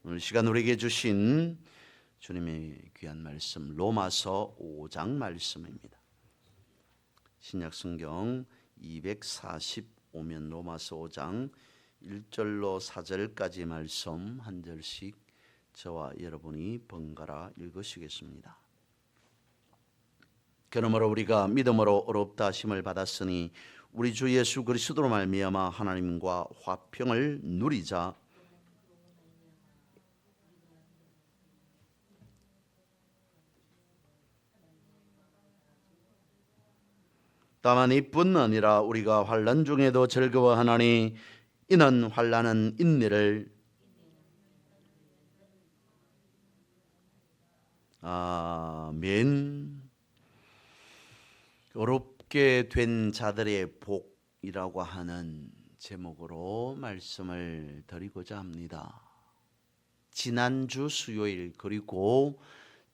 오늘 시간 우리에게 주신 주님의 귀한 말씀 로마서 5장 말씀입니다. 신약 성경 245면 로마서 5장 1절로 4절까지 말씀 한 절씩 저와 여러분이 번갈아 읽으시겠습니다. 그러므로 우리가 믿음으로 어렵다 하심을 받았으니 우리 주 예수 그리스도로 말미암아 하나님과 화평을 누리자. 다만 이뿐 아니라 우리가 환난 중에도 즐거워하나니 이는 환난은 인내를 아멘. 어렵게 된 자들의 복이라고 하는 제목으로 말씀을 드리고자 합니다. 지난주 수요일 그리고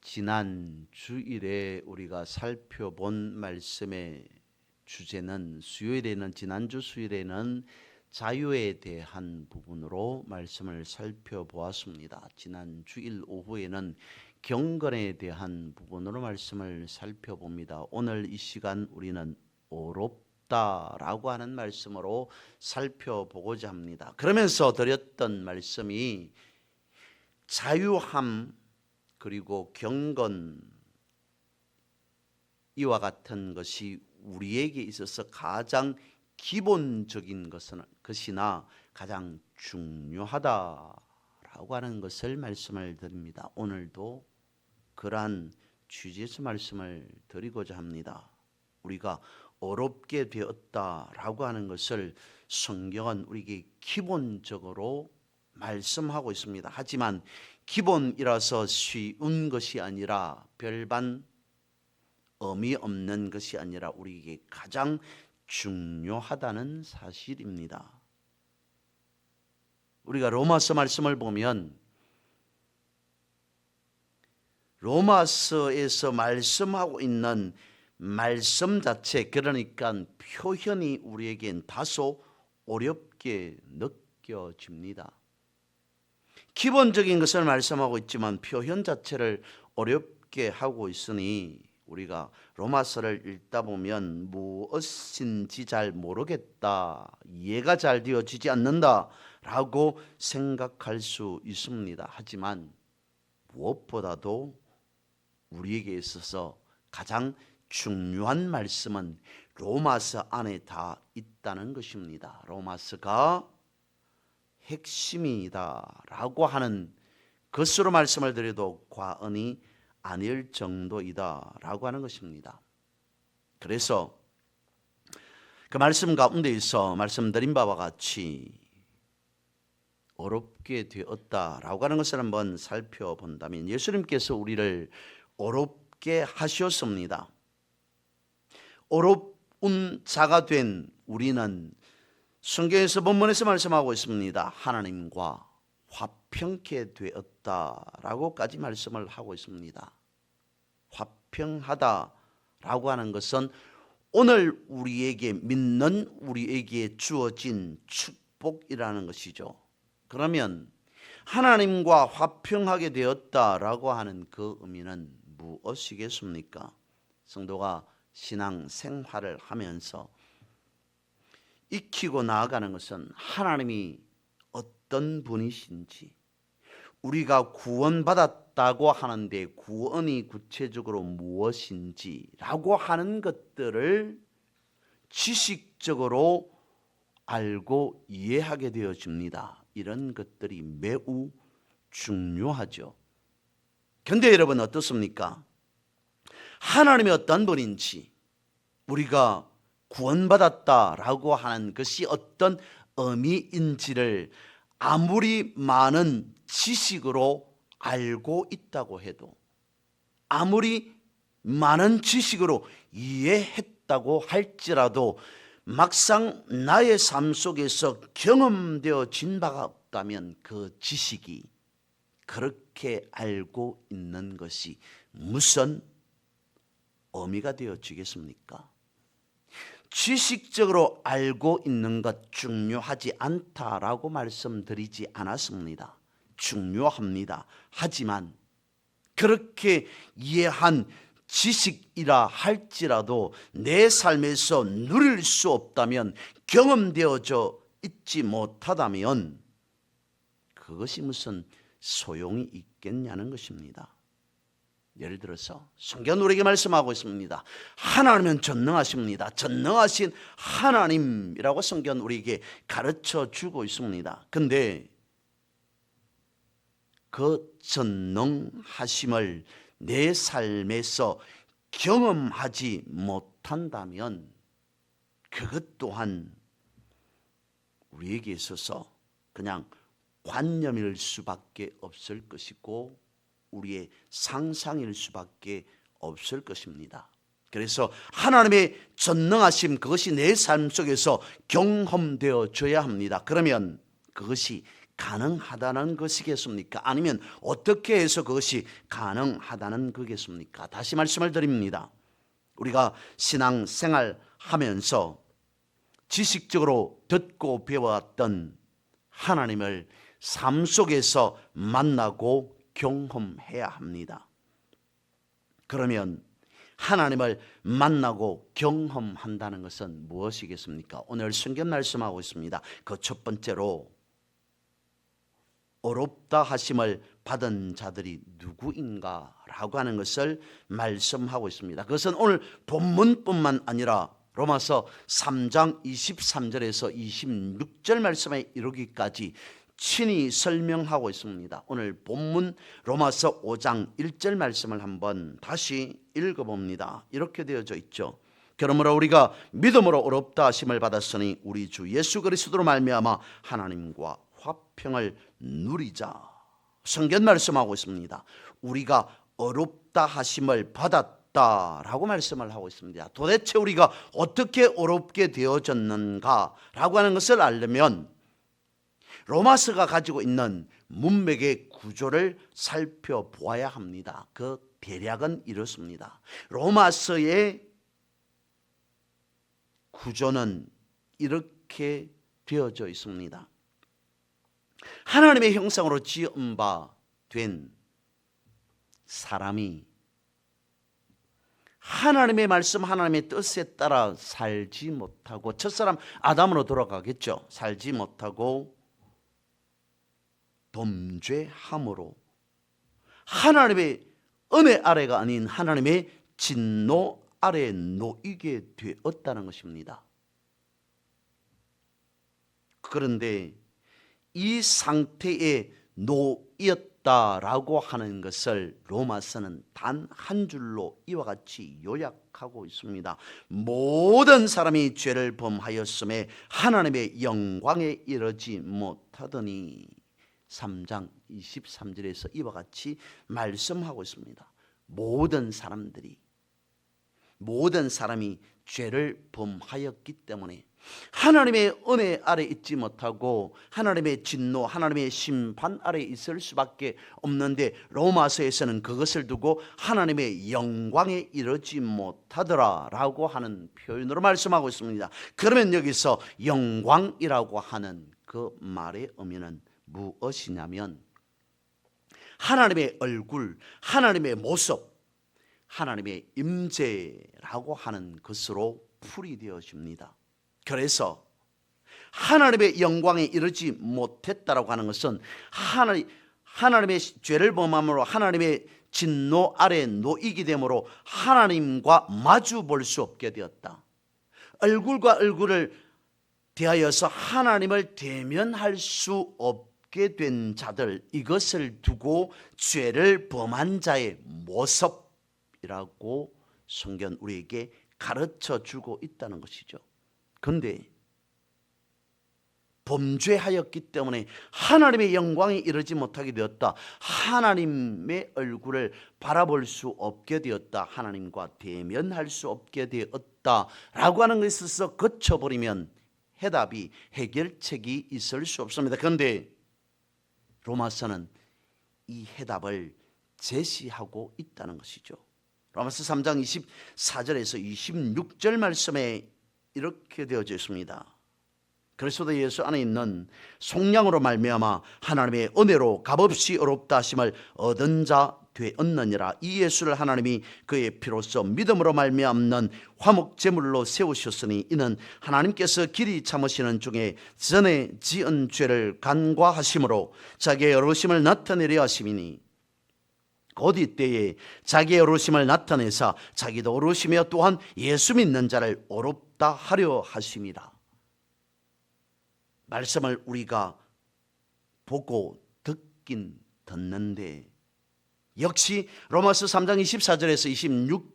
지난 주일에 우리가 살펴본 말씀의 주제는 지난주 수요일에는 자유에 대한 부분으로 말씀을 살펴보았습니다. 지난 주일 오후에는 경건에 대한 부분으로 말씀을 살펴봅니다. 오늘 이 시간 우리는 어렵다라고 하는 말씀으로 살펴보고자 합니다. 그러면서 드렸던 말씀이 자유함 그리고 경건 이와 같은 것이 우리에게 있어서 가장 기본적인 것이나 가장 중요하다라고 하는 것을 말씀을 드립니다. 오늘도 그러한 취지에서 말씀을 드리고자 합니다. 우리가 어렵게 되었다라고 하는 것을 성경은 우리에게 기본적으로 말씀하고 있습니다. 하지만 기본이라서 쉬운 것이 아니라 별반 의미 없는 것이 아니라 우리에게 가장 중요하다는 사실입니다. 우리가 로마서 말씀을 보면 로마서에서 말씀하고 있는 말씀 자체, 그러니까 표현이 우리에겐 다소 어렵게 느껴집니다. 기본적인 것을 말씀하고 있지만 표현 자체를 어렵게 하고 있으니 우리가 로마서를 읽다 보면 무엇인지 잘 모르겠다, 이해가 잘 되어지지 않는다라고 생각할 수 있습니다. 하지만 무엇보다도 우리에게 있어서 가장 중요한 말씀은 로마서 안에 다 있다는 것입니다. 로마서가 핵심이다라고 하는 것으로 말씀을 드려도 과언이 아닐 정도이다라고 하는 것입니다. 그래서 그 말씀 가운데에서 말씀드린 바와 같이 어렵게 되었다라고 하는 것을 한번 살펴본다면 예수님께서 우리를 어렵게 하셨습니다. 어려운 자가 된 우리는 성경에서 본문에서 말씀하고 있습니다. 하나님과 화평케 되었다라고까지 말씀을 하고 있습니다. 화평하다라고 하는 것은 오늘 우리에게 믿는 우리에게 주어진 축복이라는 것이죠. 그러면 하나님과 화평하게 되었다라고 하는 그 의미는 무엇이겠습니까? 성도가 신앙 생활을 하면서 익히고 나아가는 것은 하나님이 어떤 분이신지, 우리가 구원받았다고 하는데 구원이 구체적으로 무엇인지라고 하는 것들을 지식적으로 알고 이해하게 되어집니다. 이런 것들이 매우 중요하죠. 그런데 여러분 어떻습니까? 하나님이 어떤 분인지, 우리가 구원받았다라고 하는 것이 어떤 의미인지를 아무리 많은 지식으로 알고 있다고 해도, 아무리 많은 지식으로 이해했다고 할지라도 막상 나의 삶 속에서 경험되어진 바가 없다면 그 지식이 그렇게 알고 있는 것이 무슨 의미가 되어지겠습니까? 지식적으로 알고 있는 것 중요하지 않다라고 말씀드리지 않았습니다. 중요합니다. 하지만 그렇게 이해한 지식이라 할지라도 내 삶에서 누릴 수 없다면, 경험되어져 있지 못하다면 그것이 무슨 소용이 있겠냐는 것입니다. 예를 들어서 성경은 우리에게 말씀하고 있습니다. 하나님은 전능하십니다. 전능하신 하나님이라고 성경은 우리에게 가르쳐 주고 있습니다. 근데 그 전능하심을 내 삶에서 경험하지 못한다면 그것 또한 우리에게 있어서 그냥 관념일 수밖에 없을 것이고 우리의 상상일 수밖에 없을 것입니다. 그래서 하나님의 전능하심, 그것이 내 삶 속에서 경험되어져야 합니다. 그러면 그것이 가능하다는 것이겠습니까? 아니면 어떻게 해서 그것이 가능하다는 거겠습니까? 다시 말씀을 드립니다. 우리가 신앙생활 하면서 지식적으로 듣고 배워왔던 하나님을 삶 속에서 만나고 경험해야 합니다. 그러면 하나님을 만나고 경험한다는 것은 무엇이겠습니까? 오늘 성경 말씀하고 있습니다. 그 첫 번째로 어렵다 하심을 받은 자들이 누구인가 라고 하는 것을 말씀하고 있습니다. 그것은 오늘 본문뿐만 아니라 로마서 3장 23절에서 26절 말씀에 이르기까지 친히 설명하고 있습니다. 오늘 본문 로마서 5장 1절 말씀을 한번 다시 읽어봅니다. 이렇게 되어져 있죠. 그러므로 우리가 믿음으로 어렵다 하심을 받았으니 우리 주 예수 그리스도로 말미암아 하나님과 화평을 누리자. 성경 말씀하고 있습니다. 우리가 어렵다 하심을 받았다라고 말씀을 하고 있습니다. 도대체 우리가 어떻게 어렵게 되어졌는가라고 하는 것을 알려면 로마서가 가지고 있는 문맥의 구조를 살펴보아야 합니다. 그 대략은 이렇습니다. 로마서의 구조는 이렇게 되어져 있습니다. 하나님의 형상으로 지은 바 된 사람이 하나님의 말씀, 하나님의 뜻에 따라 살지 못하고, 첫사람 아담으로 돌아가겠죠. 살지 못하고 범죄함으로 하나님의 은혜 아래가 아닌 하나님의 진노 아래에 놓이게 되었다는 것입니다. 그런데 이 상태에 놓였다라고 하는 것을 로마서는 단 한 줄로 이와 같이 요약하고 있습니다. 모든 사람이 죄를 범하였음에 하나님의 영광에 이르지 못하더니 3장 23절에서 이와 같이 말씀하고 있습니다. 모든 사람이 죄를 범하였기 때문에 하나님의 은혜 아래 있지 못하고 하나님의 진노, 하나님의 심판 아래 있을 수밖에 없는데, 로마서에서는 그것을 두고 하나님의 영광에 이르지 못하더라라고 하는 표현으로 말씀하고 있습니다. 그러면 여기서 영광이라고 하는 그 말의 의미는 무엇이냐면 하나님의 얼굴, 하나님의 모습, 하나님의 임재라고 하는 것으로 풀이되어집니다. 그래서 하나님의 영광에 이르지 못했다라고 하는 것은 하나님의 죄를 범함으로 하나님의 진노 아래 놓이게 되므로 하나님과 마주 볼 수 없게 되었다. 얼굴과 얼굴을 대하여서 하나님을 대면할 수 없게 된 자들, 이것을 두고 죄를 범한 자의 모습이라고 성경 우리에게 가르쳐 주고 있다는 것이죠. 그런데 범죄하였기 때문에 하나님의 영광에 이르지 못하게 되었다. 하나님의 얼굴을 바라볼 수 없게 되었다. 하나님과 대면할 수 없게 되었다라고 하는 것에 있어서 거쳐버리면 해답이, 해결책이 있을 수 없습니다. 그런데 로마서는 이 해답을 제시하고 있다는 것이죠. 로마서 3장 24절에서 26절 말씀에 이렇게 되어져 있습니다. 그리스도 예수 안에 있는 속량으로 말미암아 하나님의 은혜로 값없이 의롭다 하심을 얻은 자 되었느니라. 이 예수를 하나님이 그의 피로써 믿음으로 말미암는 화목 제물로 세우셨으니 이는 하나님께서 길이 참으시는 중에 전에 지은 죄를 간과하심으로 자기의 의로우심을 나타내려 하심이니 곧 이때에 자기의 의로우심을 나타내사 자기도 의로우시며 또한 예수 믿는 자를 의롭다 하려 하심이라. 말씀을 우리가 보고 듣긴 듣는데 역시 로마서 3장 24절에서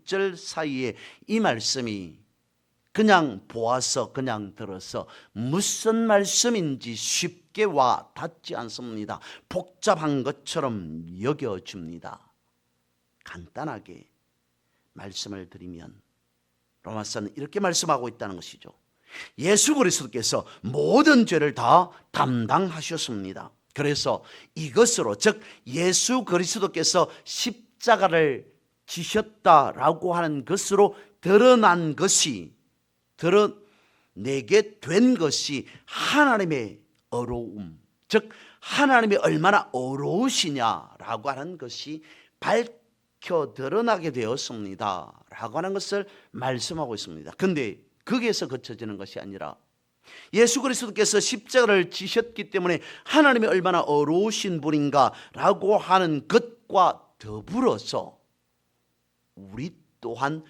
26절 사이에 이 말씀이 그냥 보아서 그냥 들어서 무슨 말씀인지 쉽게 와 닿지 않습니다. 복잡한 것처럼 여겨집니다. 간단하게 말씀을 드리면 로마서는 이렇게 말씀하고 있다는 것이죠. 예수 그리스도께서 모든 죄를 다 담당하셨습니다. 그래서 이것으로 즉 예수 그리스도께서 십자가를 지셨다라고 하는 것으로 드러난 것이 드러내게 된 것이 하나님의 의로움, 즉 하나님이 얼마나 의로우시냐라고 하는 것이 밝혀 드러나게 되었습니다 라고 하는 것을 말씀하고 있습니다. 그런데 거기에서 그쳐지는 것이 아니라 예수 그리스도께서 십자가를 지셨기 때문에 하나님이 얼마나 의로우신 분인가라고 하는 것과 더불어서 우리 또한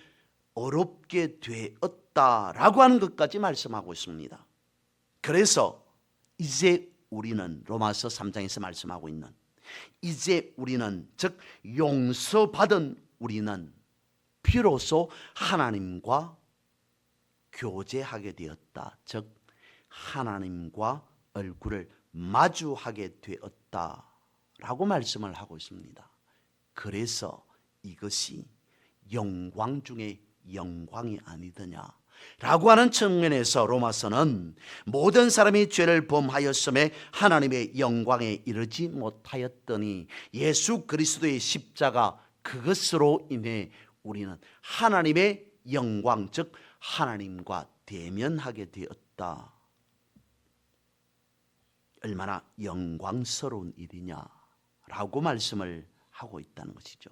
의롭게 되었다라고 하는 것까지 말씀하고 있습니다. 그래서 이제 우리는 로마서 3장에서 말씀하고 있는 이제 우리는 즉 용서받은 우리는 비로소 하나님과 교제하게 되었다. 즉 하나님과 얼굴을 마주하게 되었다라고 말씀을 하고 있습니다. 그래서 이것이 영광 중에 영광이 아니더냐라고 하는 측면에서 로마서는 모든 사람이 죄를 범하였음에 하나님의 영광에 이르지 못하였더니 예수 그리스도의 십자가 그것으로 인해 우리는 하나님의 영광 즉 하나님과 대면하게 되었다. 얼마나 영광스러운 일이냐라고 말씀을 하고 있다는 것이죠.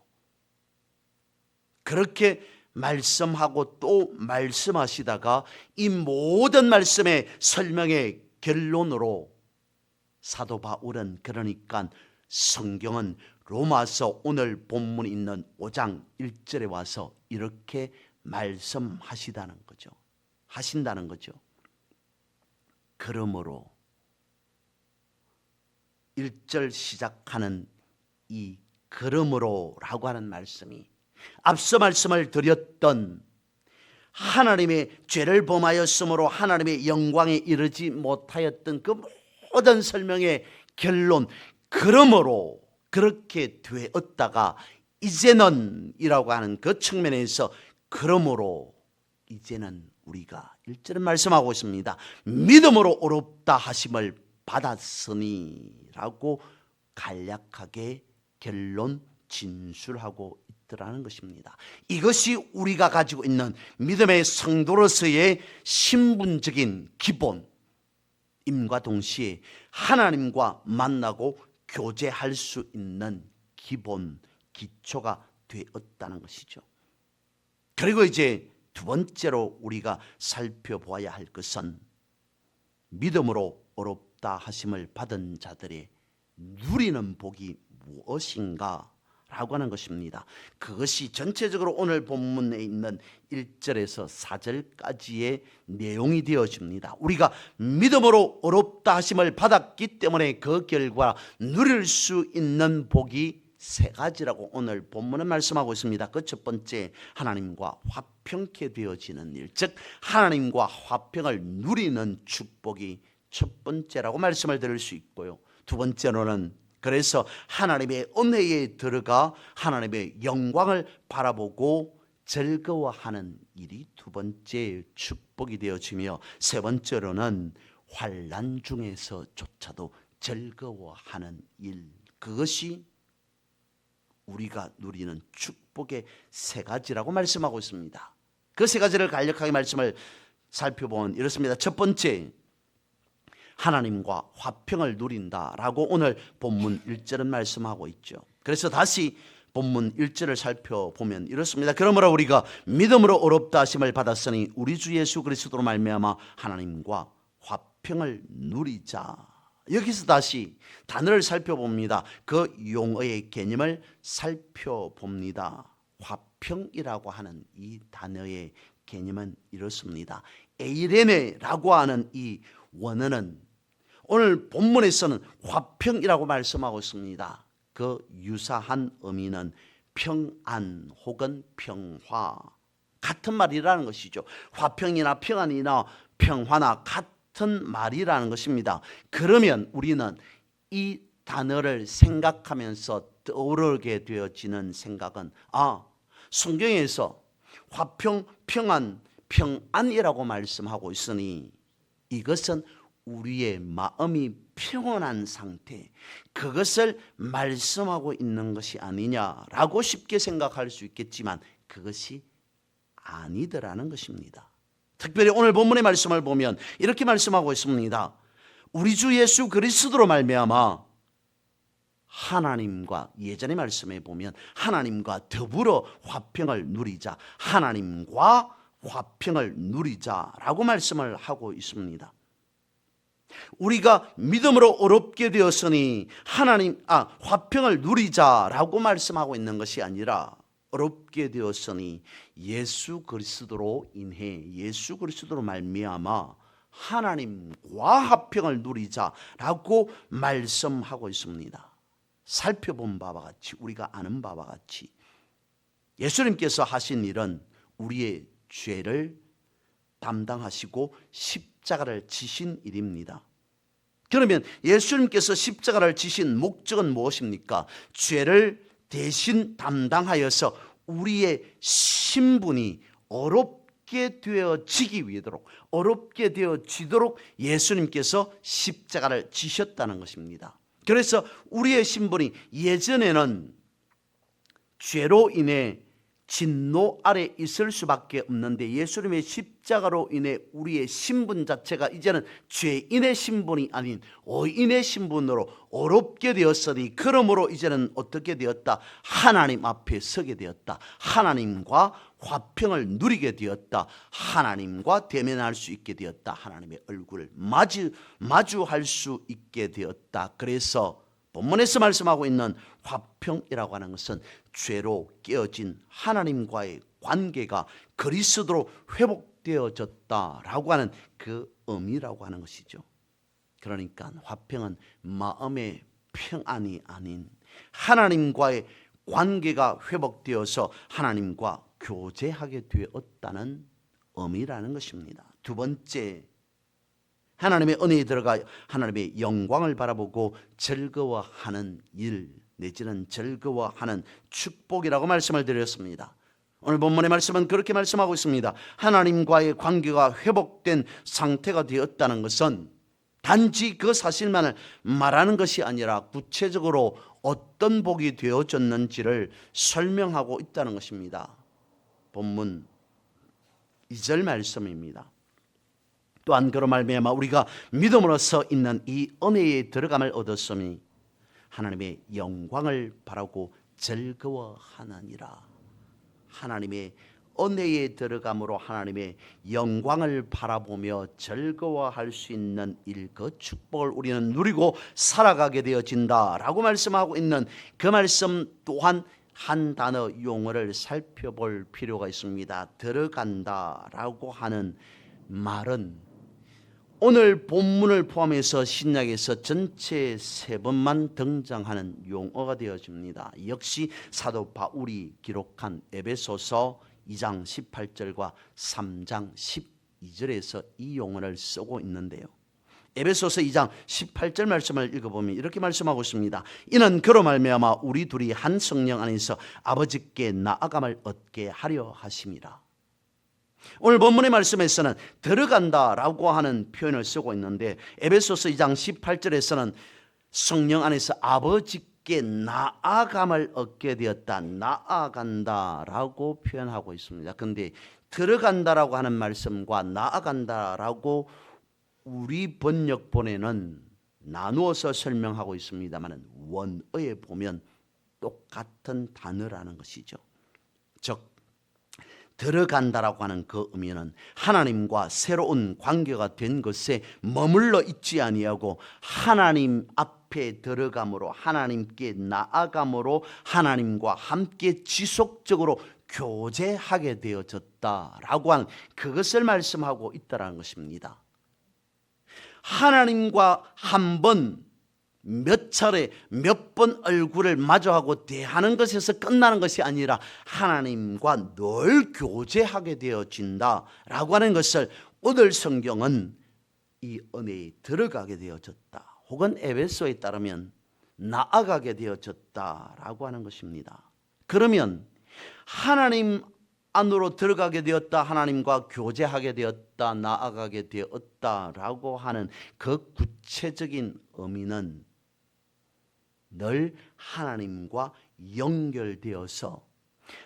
그렇게 말씀하고 또 말씀하시다가 이 모든 말씀의 설명의 결론으로 사도 바울은 그러니까 성경은 로마서 오늘 본문에 있는 5장 1절에 와서 이렇게 말씀하시다는 거죠. 하신다는 거죠. 그러므로 1절 시작하는 이 그러므로라고 하는 말씀이 앞서 말씀을 드렸던 하나님의 죄를 범하였으므로 하나님의 영광에 이르지 못하였던 그 모든 설명의 결론 그러므로 그렇게 되었다가 이제는 이라고 하는 그 측면에서 그러므로 이제는 우리가 1절은 말씀하고 있습니다. 믿음으로 의롭다 하심을 받았으니 라고 간략하게 결론 진술하고 있더라는 것입니다. 이것이 우리가 가지고 있는 믿음의 성도로서의 신분적인 기본임과 동시에 하나님과 만나고 교제할 수 있는 기본 기초가 되었다는 것이죠. 그리고 이제 두 번째로 우리가 살펴보아야 할 것은 믿음으로 의롭다 하심을 받은 자들의 누리는 복이 무엇인가 라고 하는 것입니다. 그것이 전체적으로 오늘 본문에 있는 1절에서 4절까지의 내용이 되어집니다. 우리가 믿음으로 의롭다 하심을 받았기 때문에 그 결과 누릴 수 있는 복이 세 가지라고 오늘 본문은 말씀하고 있습니다. 그 첫 번째, 하나님과 화평케 되어지는 일, 즉 하나님과 화평을 누리는 축복이 첫 번째라고 말씀을 드릴 수 있고요. 두 번째로는 그래서 하나님의 은혜에 들어가 하나님의 영광을 바라보고 즐거워하는 일이 두 번째 축복이 되어지며 세 번째로는 환난 중에서조차도 즐거워하는 일, 그것이 우리가 누리는 축복의 세 가지라고 말씀하고 있습니다. 그 세 가지를 간략하게 말씀을 살펴보면 이렇습니다. 첫 번째, 하나님과 화평을 누린다라고 오늘 본문 1절은 말씀하고 있죠. 그래서 다시 본문 1절을 살펴보면 이렇습니다. 그러므로 우리가 믿음으로 의롭다 하심을 받았으니 우리 주 예수 그리스도로 말미암아 하나님과 화평을 누리자. 여기서 다시 단어를 살펴봅니다. 그 용어의 개념을 살펴봅니다. 화평이라고 하는 이 단어의 개념은 이렇습니다. 에이레네라고 하는 이 원어는 오늘 본문에서는 화평이라고 말씀하고 있습니다. 그 유사한 의미는 평안 혹은 평화, 같은 말이라는 것이죠. 화평이나 평안이나 평화나 같은 말이라는 것입니다. 그러면 우리는 이 단어를 생각하면서 떠오르게 되어지는 생각은 성경에서 화평, 평안, 평안이라고 말씀하고 있으니 이것은 우리의 마음이 평온한 상태, 그것을 말씀하고 있는 것이 아니냐라고 쉽게 생각할 수 있겠지만 그것이 아니더라는 것입니다. 특별히 오늘 본문의 말씀을 보면 이렇게 말씀하고 있습니다. 우리 주 예수 그리스도로 말미암아 하나님과, 예전의 말씀에 보면 하나님과 더불어 화평을 누리자, 하나님과 화평을 누리자라고 말씀을 하고 있습니다. 우리가 믿음으로 의롭게 되었으니 화평을 누리자라고 말씀하고 있는 것이 아니라 의롭게 되었으니 예수 그리스도로 인해, 예수 그리스도로 말미암아 하나님과 화평을 누리자라고 말씀하고 있습니다. 살펴본 바와 같이, 우리가 아는 바와 같이 예수님께서 하신 일은 우리의 죄를 담당하시고 십자가를 지신 일입니다. 그러면 예수님께서 십자가를 지신 목적은 무엇입니까? 죄를 대신 담당하여서 우리의 신분이 어렵게 되어지기 위하도록, 어렵게 되어지도록 예수님께서 십자가를 지셨다는 것입니다. 그래서 우리의 신분이 예전에는 죄로 인해 진노 아래 있을 수밖에 없는데 예수님의 십자가로 인해 우리의 신분 자체가 이제는 죄인의 신분이 아닌 의인의 신분으로 어렵게 되었으니, 그러므로 이제는 어떻게 되었다? 하나님 앞에 서게 되었다. 하나님과 화평을 누리게 되었다. 하나님과 대면할 수 있게 되었다. 하나님의 얼굴을 마주할 수 있게 되었다. 그래서 본문에서 말씀하고 있는 화평이라고 하는 것은 죄로 깨어진 하나님과의 관계가 그리스도로 회복되어졌다라고 하는 그 의미라고 하는 것이죠. 그러니까 화평은 마음의 평안이 아닌 하나님과의 관계가 회복되어서 하나님과 교제하게 되었다는 의미라는 것입니다. 두 번째, 하나님의 은혜에 들어가 하나님의 영광을 바라보고 즐거워하는 일, 내지는 즐거워하는 축복이라고 말씀을 드렸습니다. 오늘 본문의 말씀은 그렇게 말씀하고 있습니다. 하나님과의 관계가 회복된 상태가 되었다는 것은 단지 그 사실만을 말하는 것이 아니라 구체적으로 어떤 복이 되어졌는지를 설명하고 있다는 것입니다. 본문 2절 말씀입니다. 또한 그로 말미암아 우리가 믿음으로써 있는 이 은혜에 들어감을 얻었으니 하나님의 영광을 바라고 즐거워하느니라. 하나님의 은혜에 들어감으로 하나님의 영광을 바라보며 즐거워할 수 있는 일, 그 축복을 우리는 누리고 살아가게 되어진다라고 말씀하고 있는 그 말씀 또한 한 단어 용어를 살펴볼 필요가 있습니다. 들어간다라고 하는 말은 오늘 본문을 포함해서 신약에서 전체 3번만 등장하는 용어가 되어집니다. 역시 사도 바울이 기록한 에베소서 2장 18절과 3장 12절에서 이 용어를 쓰고 있는데요. 에베소서 2장 18절 말씀을 읽어보면 이렇게 말씀하고 있습니다. 이는 그로 말미암아 우리 둘이 한 성령 안에서 아버지께 나아감을 얻게 하려 하심이라. 오늘 본문의 말씀에서는 들어간다라고 하는 표현을 쓰고 있는데 에베소서 2장 18절에서는 성령 안에서 아버지께 나아감을 얻게 되었다, 나아간다라고 표현하고 있습니다. 그런데 들어간다라고 하는 말씀과 나아간다라고 우리 번역본에는 나누어서 설명하고 있습니다만 원어에 보면 똑같은 단어라는 것이죠. 즉 들어간다라고 하는 그 의미는 하나님과 새로운 관계가 된 것에 머물러 있지 아니하고 하나님 앞에 들어감으로, 하나님께 나아감으로 하나님과 함께 지속적으로 교제하게 되어졌다라고 하는 그것을 말씀하고 있다는 것입니다. 하나님과 한 번, 몇 차례, 몇 번 얼굴을 마주하고 대하는 것에서 끝나는 것이 아니라 하나님과 늘 교제하게 되어진다라고 하는 것을 오늘 성경은 이 은혜에 들어가게 되어졌다, 혹은 에베소에 따르면 나아가게 되어졌다라고 하는 것입니다. 그러면 하나님 안으로 들어가게 되었다, 하나님과 교제하게 되었다, 나아가게 되었다라고 하는 그 구체적인 의미는 늘 하나님과 연결되어서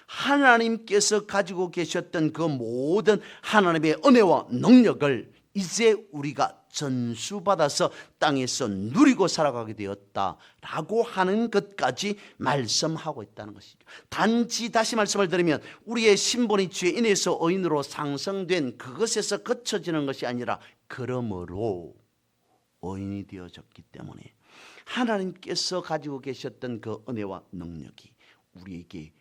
하나님께서 가지고 계셨던 그 모든 하나님의 은혜와 능력을 이제 우리가 전수받아서 땅에서 누리고 살아가게 되었다라고 하는 것까지 말씀하고 있다는 것이죠. 단지 다시 말씀을 드리면 우리의 신분이 죄인에서 의인으로 상승된 그것에서 그쳐지는 것이 아니라 그러므로 의인이 되어졌기 때문에 하나님께서 가지고 계셨던 그 은혜와 능력이 우리에게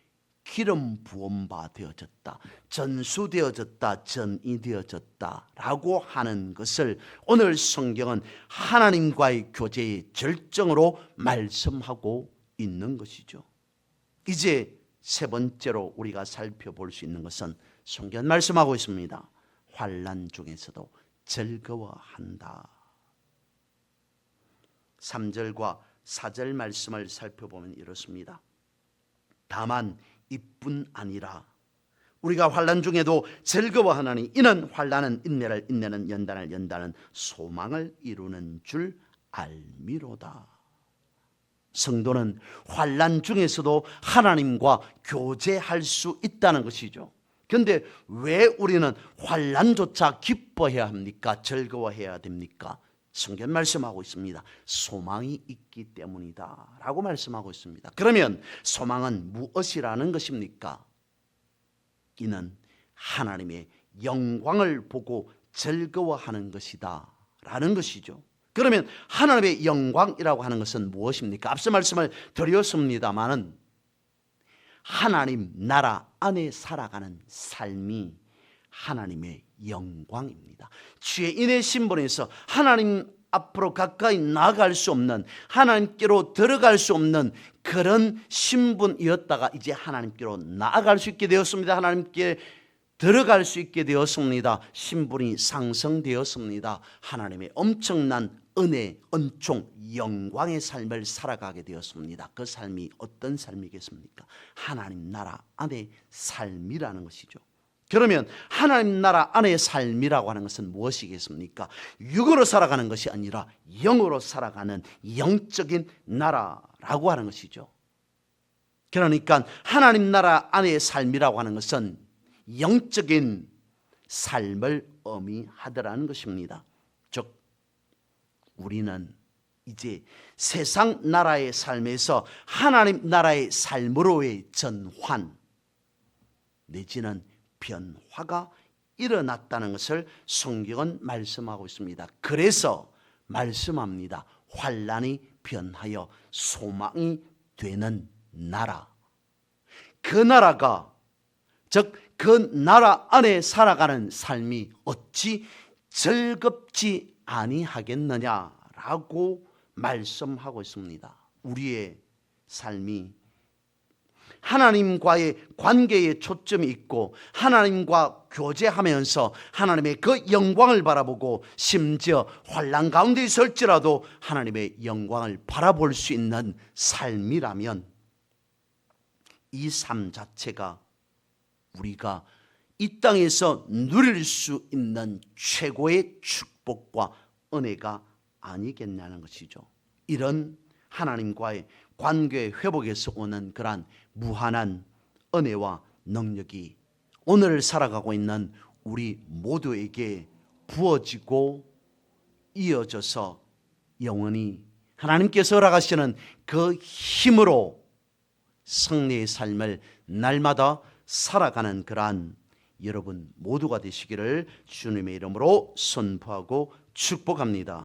기름 부음 바 되어졌다, 전수되어졌다, 전이 되어졌다라고 하는 것을 오늘 성경은 하나님과의 교제의 절정으로 말씀하고 있는 것이죠. 이제 세 번째로 우리가 살펴볼 수 있는 것은 성경은 말씀하고 있습니다. 환난 중에서도 즐거워한다. 3절과 4절 말씀을 살펴보면 이렇습니다. 다만 이뿐 아니라 우리가 환난 중에도 즐거워하나니 이는 환난은 인내를, 인내는 연단을, 연단은 소망을 이루는 줄 알미로다. 성도는 환난 중에서도 하나님과 교제할 수 있다는 것이죠. 그런데 왜 우리는 환난조차 기뻐해야 합니까? 즐거워해야 됩니까? 성경 말씀하고 있습니다. 소망이 있기 때문이다 라고 말씀하고 있습니다. 그러면 소망은 무엇이라는 것입니까? 이는 하나님의 영광을 보고 즐거워하는 것이다 라는 것이죠. 그러면 하나님의 영광이라고 하는 것은 무엇입니까? 앞서 말씀을 드렸습니다마는 하나님 나라 안에 살아가는 삶이 하나님의 영광입니다. 죄인의 신분에서 하나님 앞으로 가까이 나아갈 수 없는, 하나님께로 들어갈 수 없는 그런 신분이었다가 이제 하나님께로 나아갈 수 있게 되었습니다. 하나님께 들어갈 수 있게 되었습니다. 신분이 상승되었습니다. 하나님의 엄청난 은혜, 은총, 영광의 삶을 살아가게 되었습니다. 그 삶이 어떤 삶이겠습니까? 하나님 나라 안의 삶이라는 것이죠. 그러면 하나님 나라 안의 삶이라고 하는 것은 무엇이겠습니까? 육으로 살아가는 것이 아니라 영으로 살아가는 영적인 나라라고 하는 것이죠. 그러니까 하나님 나라 안의 삶이라고 하는 것은 영적인 삶을 의미하더라는 것입니다. 즉 우리는 이제 세상 나라의 삶에서 하나님 나라의 삶으로의 전환 내지는 변화가 일어났다는 것을 성경은 말씀하고 있습니다. 그래서 말씀합니다. 환난이 변하여 소망이 되는 나라. 그 나라가, 즉 그 나라 안에 살아가는 삶이 어찌 즐겁지 아니하겠느냐라고 말씀하고 있습니다. 우리의 삶이 하나님과의 관계에 초점이 있고 하나님과 교제하면서 하나님의 그 영광을 바라보고 심지어 환난 가운데 있을지라도 하나님의 영광을 바라볼 수 있는 삶이라면 이 삶 자체가 우리가 이 땅에서 누릴 수 있는 최고의 축복과 은혜가 아니겠냐는 것이죠. 이런 하나님과의 관계 회복에서 오는 그러한 무한한 은혜와 능력이 오늘 살아가고 있는 우리 모두에게 부어지고 이어져서 영원히 하나님께서 허락하시는 그 힘으로 승리의 삶을 날마다 살아가는 그러한 여러분 모두가 되시기를 주님의 이름으로 선포하고 축복합니다.